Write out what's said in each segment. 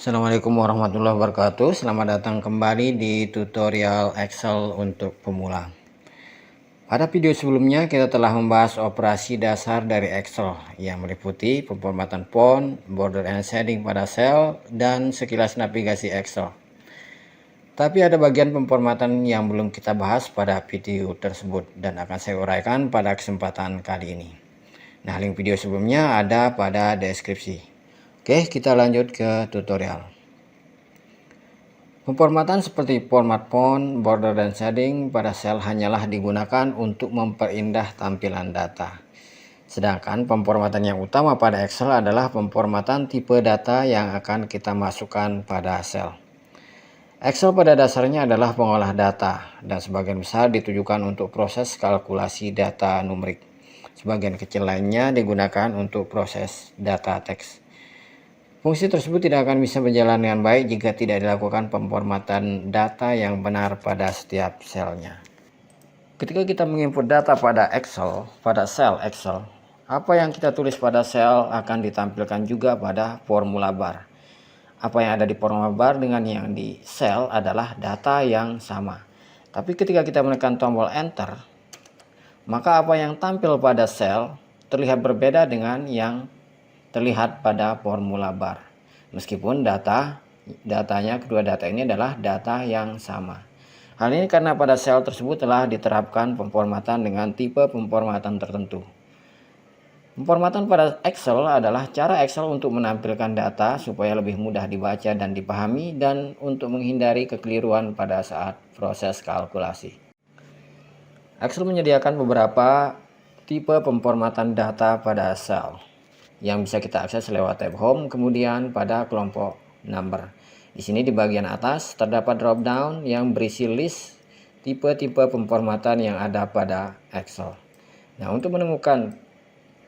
Assalamualaikum warahmatullahi wabarakatuh. Selamat datang kembali di tutorial Excel untuk pemula. Pada video sebelumnya kita telah membahas operasi dasar dari Excel yang meliputi pemformatan font, border and shading pada sel, dan sekilas navigasi Excel. Tapi ada bagian pemformatan yang belum kita bahas pada video tersebut dan akan saya uraikan pada kesempatan kali ini. Nah, link video sebelumnya ada pada deskripsi. Oke, kita lanjut ke tutorial. Pemformatan seperti format font, border, dan shading pada sel hanyalah digunakan untuk memperindah tampilan data. Sedangkan pemformatan yang utama pada Excel adalah pemformatan tipe data yang akan kita masukkan pada sel. Excel pada dasarnya adalah pengolah data dan sebagian besar ditujukan untuk proses kalkulasi data numerik. Sebagian kecil lainnya digunakan untuk proses data teks. Fungsi tersebut tidak akan bisa berjalan dengan baik jika tidak dilakukan pemformatan data yang benar pada setiap selnya. Ketika kita menginput data pada sel Excel, apa yang kita tulis pada sel akan ditampilkan juga pada formula bar. Apa yang ada di formula bar dengan yang di sel adalah data yang sama. Tapi ketika kita menekan tombol Enter, maka apa yang tampil pada sel terlihat berbeda dengan yang terlihat pada formula bar. Meskipun datanya kedua data ini adalah data yang sama. Hal ini karena pada sel tersebut telah diterapkan pemformatan dengan tipe pemformatan tertentu. Pemformatan pada Excel adalah cara Excel untuk menampilkan data supaya lebih mudah dibaca dan dipahami dan untuk menghindari kekeliruan pada saat proses kalkulasi. Excel menyediakan beberapa tipe pemformatan data pada sel yang bisa kita akses lewat tab Home, kemudian pada kelompok Number. Di sini di bagian atas terdapat drop down yang berisi list tipe-tipe pemformatan yang ada pada Excel. Nah, untuk menemukan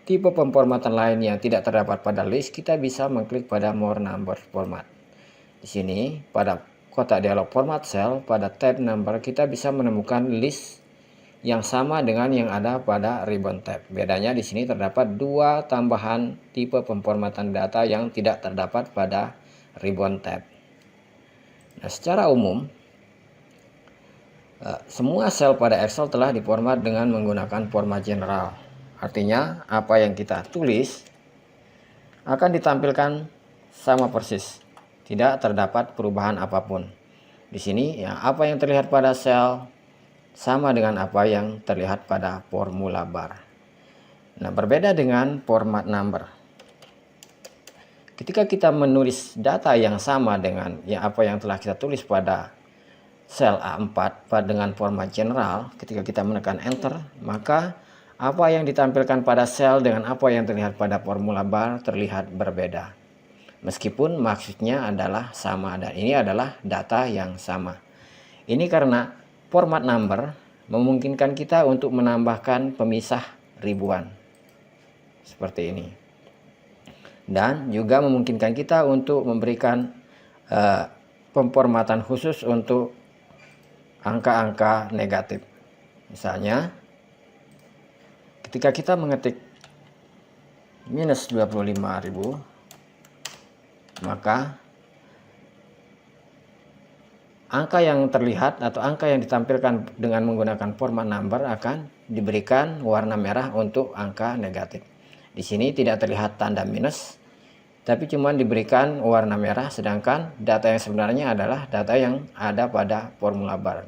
tipe pemformatan lain yang tidak terdapat pada list, kita bisa mengklik pada More Number Format. Di sini pada kotak dialog Format Cell pada tab Number kita bisa menemukan list yang sama dengan yang ada pada ribbon tab. Bedanya di sini terdapat dua tambahan tipe pemformatan data yang tidak terdapat pada ribbon tab. Nah, secara umum semua sel pada Excel telah diformat dengan menggunakan format general. Artinya apa yang kita tulis akan ditampilkan sama persis, tidak terdapat perubahan apapun. Di sini ya, apa yang terlihat pada sel sama dengan apa yang terlihat pada formula bar. Nah, berbeda dengan format number. Ketika kita menulis data yang sama dengan apa yang telah kita tulis pada sel A4 dengan format general, ketika kita menekan Enter, maka apa yang ditampilkan pada sel dengan apa yang terlihat pada formula bar terlihat berbeda. Meskipun maksudnya adalah sama dan ini adalah data yang sama. Ini karena format number memungkinkan kita untuk menambahkan pemisah ribuan seperti ini, dan juga memungkinkan kita untuk memberikan pemformatan khusus untuk angka-angka negatif. Misalnya ketika kita mengetik minus 25.000, maka angka yang terlihat atau angka yang ditampilkan dengan menggunakan format number akan diberikan warna merah untuk angka negatif. Di sini tidak terlihat tanda minus, tapi cuma diberikan warna merah, sedangkan data yang sebenarnya adalah data yang ada pada formula bar.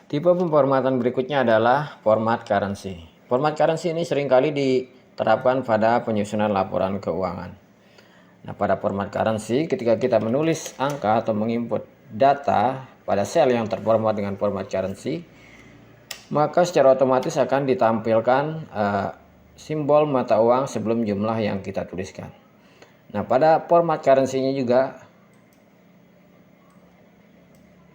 Tipe pemformatan berikutnya adalah format currency. Format currency ini seringkali diterapkan pada penyusunan laporan keuangan. Nah, pada format currency, ketika kita menulis angka atau menginput data pada sel yang terformat dengan format currency, maka secara otomatis akan ditampilkan simbol mata uang sebelum jumlah yang kita tuliskan. Nah, pada format currency-nya juga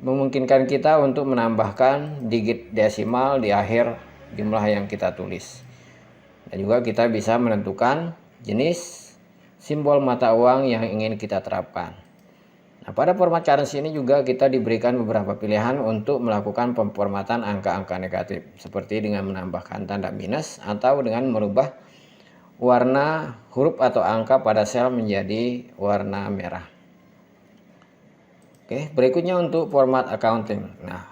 memungkinkan kita untuk menambahkan digit desimal di akhir jumlah yang kita tulis. Dan juga kita bisa menentukan jenis simbol mata uang yang ingin kita terapkan. Nah, pada format currency ini juga kita diberikan beberapa pilihan untuk melakukan pemformatan angka-angka negatif, seperti dengan menambahkan tanda minus atau dengan merubah warna huruf atau angka pada sel menjadi warna merah. Oke, berikutnya untuk format accounting. Nah,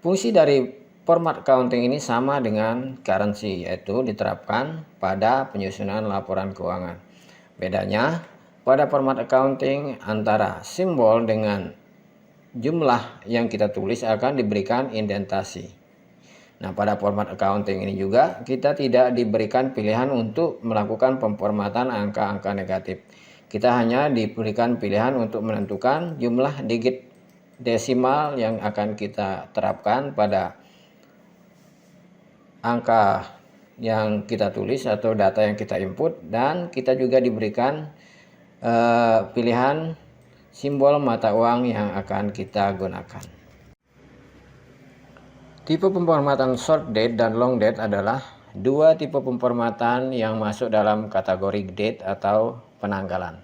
fungsi dari format accounting ini sama dengan currency, yaitu diterapkan pada penyusunan laporan keuangan. Bedanya pada format accounting antara simbol dengan jumlah yang kita tulis akan diberikan indentasi. Nah, pada format accounting ini juga kita tidak diberikan pilihan untuk melakukan pemformatan angka-angka negatif. Kita hanya diberikan pilihan untuk menentukan jumlah digit desimal yang akan kita terapkan pada angka yang kita tulis atau data yang kita input, dan kita juga diberikan pilihan simbol mata uang yang akan kita gunakan. Tipe pemformatan short date dan long date adalah dua tipe pemformatan yang masuk dalam kategori date atau penanggalan.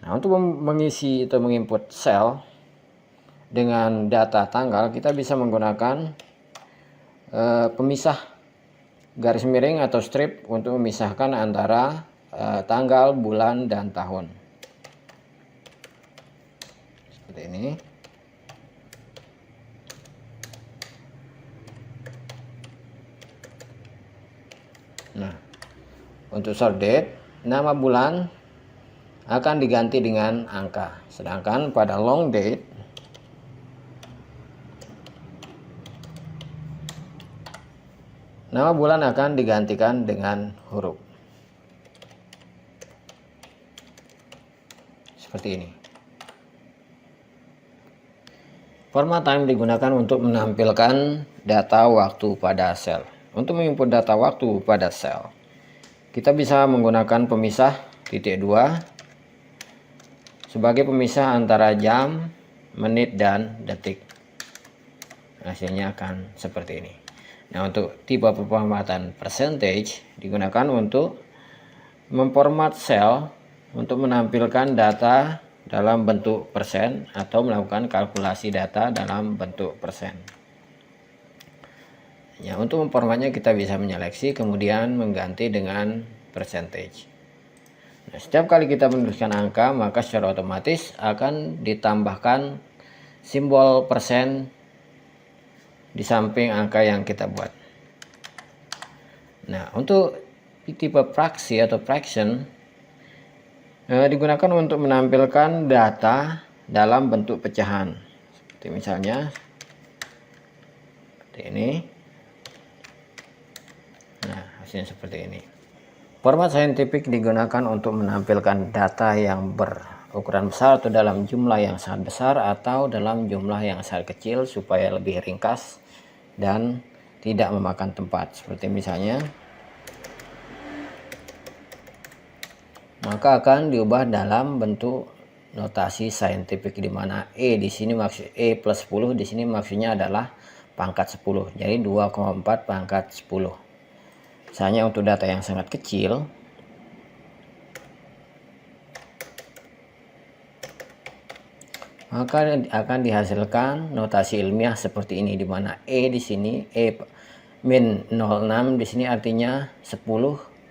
Nah, untuk mengisi atau menginput sel dengan data tanggal, kita bisa menggunakan pemisah garis miring atau strip untuk memisahkan antara tanggal, bulan, dan tahun. Seperti ini. Nah, untuk short date, nama bulan akan diganti dengan angka. Sedangkan pada long date, nama bulan akan digantikan dengan huruf. Seperti ini. Format time digunakan untuk menampilkan data waktu pada sel. Untuk menginput data waktu pada sel, kita bisa menggunakan pemisah titik 2 sebagai pemisah antara jam, menit, dan detik. Hasilnya akan seperti ini. Nah, untuk tipe pemformatan percentage digunakan untuk memformat sel untuk menampilkan data dalam bentuk persen atau melakukan kalkulasi data dalam bentuk persen. Ya, untuk memformatnya kita bisa menyeleksi kemudian mengganti dengan percentage. Nah, setiap kali kita menuliskan angka, maka secara otomatis akan ditambahkan simbol persen di samping angka yang kita buat. Nah, untuk tipe fraksi atau fraction digunakan untuk menampilkan data dalam bentuk pecahan. Seperti misalnya seperti ini. Nah, hasilnya seperti ini. Format saintifik digunakan untuk menampilkan data yang berukuran besar atau dalam jumlah yang sangat besar atau dalam jumlah yang sangat kecil supaya lebih ringkas dan tidak memakan tempat. Seperti misalnya, maka akan diubah dalam bentuk notasi saintifik, di mana E di sini maksud E plus 10 di sini maksudnya adalah pangkat 10. Jadi 2,4 pangkat 10. Misalnya untuk data yang sangat kecil, maka akan dihasilkan notasi ilmiah seperti ini, di mana E di sini E min 06 di sini artinya 10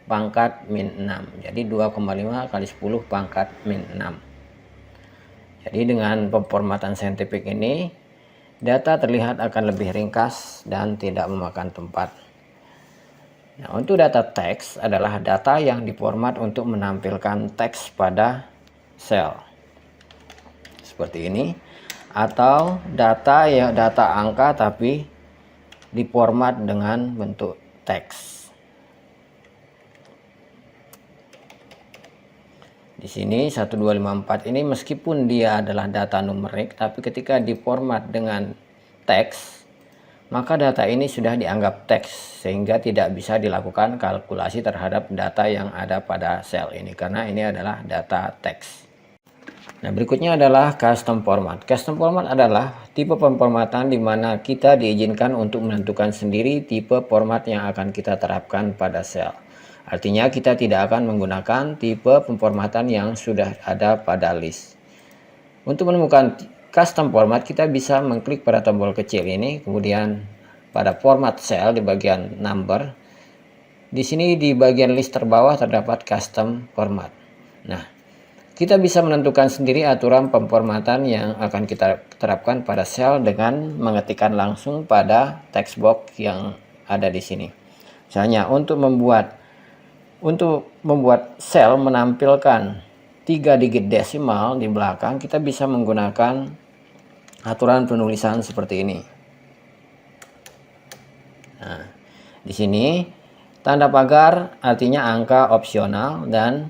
pangkat min 6. Jadi 2,5 kali 10 pangkat min 6. Jadi dengan pemformatan saintifik ini, data terlihat akan lebih ringkas dan tidak memakan tempat. Nah, untuk data teks adalah data yang diformat untuk menampilkan teks pada sel. Seperti ini. Atau data angka tapi diformat dengan bentuk teks. Di sini 1254 ini meskipun dia adalah data numerik, tapi ketika diformat dengan teks, maka data ini sudah dianggap teks sehingga tidak bisa dilakukan kalkulasi terhadap data yang ada pada sel ini karena ini adalah data teks. Nah, berikutnya adalah custom format. Custom format adalah tipe pemformatan di mana kita diizinkan untuk menentukan sendiri tipe format yang akan kita terapkan pada sel. Artinya kita tidak akan menggunakan tipe pemformatan yang sudah ada pada list. Untuk menemukan custom format, kita bisa mengklik pada tombol kecil ini, kemudian pada format cell di bagian number. Di sini di bagian list terbawah terdapat custom format. Nah, Kita bisa menentukan sendiri aturan pemformatan yang akan kita terapkan pada sel dengan mengetikkan langsung pada text box yang ada di sini. Misalnya untuk membuat sel menampilkan 3 digit desimal di belakang, kita bisa menggunakan aturan penulisan seperti ini. Nah, di sini tanda pagar artinya angka opsional, dan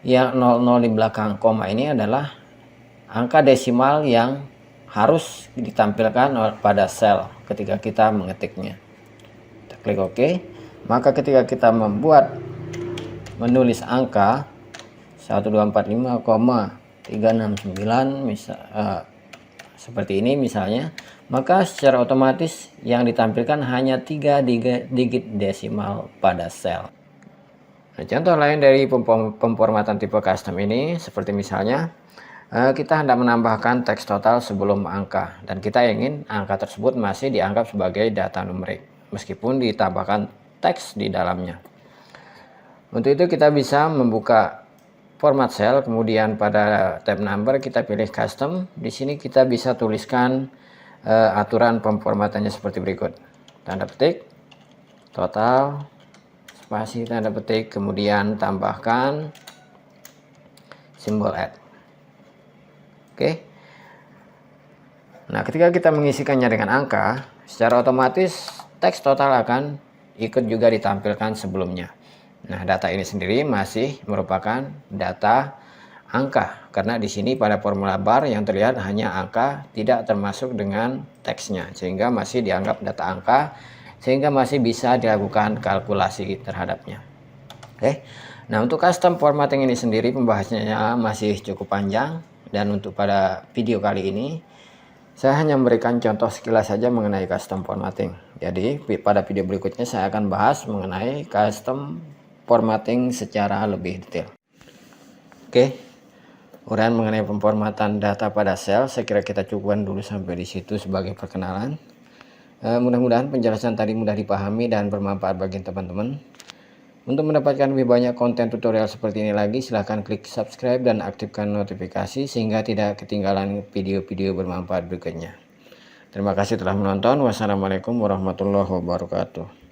yang 00 di belakang koma ini adalah angka desimal yang harus ditampilkan pada sel ketika kita mengetiknya. Kita klik OK. Maka ketika kita menulis angka 1245,369 seperti ini misalnya, maka secara otomatis yang ditampilkan hanya 3 digit desimal pada sel. Nah, contoh lain dari pemformatan tipe custom ini seperti misalnya kita hendak menambahkan teks total sebelum angka, dan kita ingin angka tersebut masih dianggap sebagai data numerik meskipun ditambahkan teks di dalamnya. Untuk itu kita bisa membuka format sel, kemudian pada tab number kita pilih custom. Di sini kita bisa tuliskan aturan pemformatannya seperti berikut: tanda petik total, spasi tanda petik, kemudian tambahkan simbol @ Oke. Nah, ketika kita mengisikannya dengan angka, secara otomatis teks total akan ikut juga ditampilkan sebelumnya. Nah, data ini sendiri masih merupakan data angka, karena di sini pada formula bar yang terlihat hanya angka, tidak termasuk dengan teksnya, sehingga masih dianggap data angka, sehingga masih bisa dilakukan kalkulasi terhadapnya. Oke. Nah, untuk custom formatting ini sendiri pembahasannya masih cukup panjang, dan untuk pada video kali ini saya hanya memberikan contoh sekilas saja mengenai custom formatting. Jadi pada video berikutnya saya akan bahas mengenai custom formatting secara lebih detail. Oke, uraian mengenai pemformatan data pada sel saya kira kita cukupkan dulu sampai di situ sebagai perkenalan. Mudah-mudahan penjelasan tadi mudah dipahami dan bermanfaat bagi teman-teman. Untuk mendapatkan lebih banyak konten tutorial seperti ini lagi, silahkan klik subscribe dan aktifkan notifikasi sehingga tidak ketinggalan video-video bermanfaat berikutnya. Terima kasih telah menonton. Wassalamualaikum warahmatullahi wabarakatuh.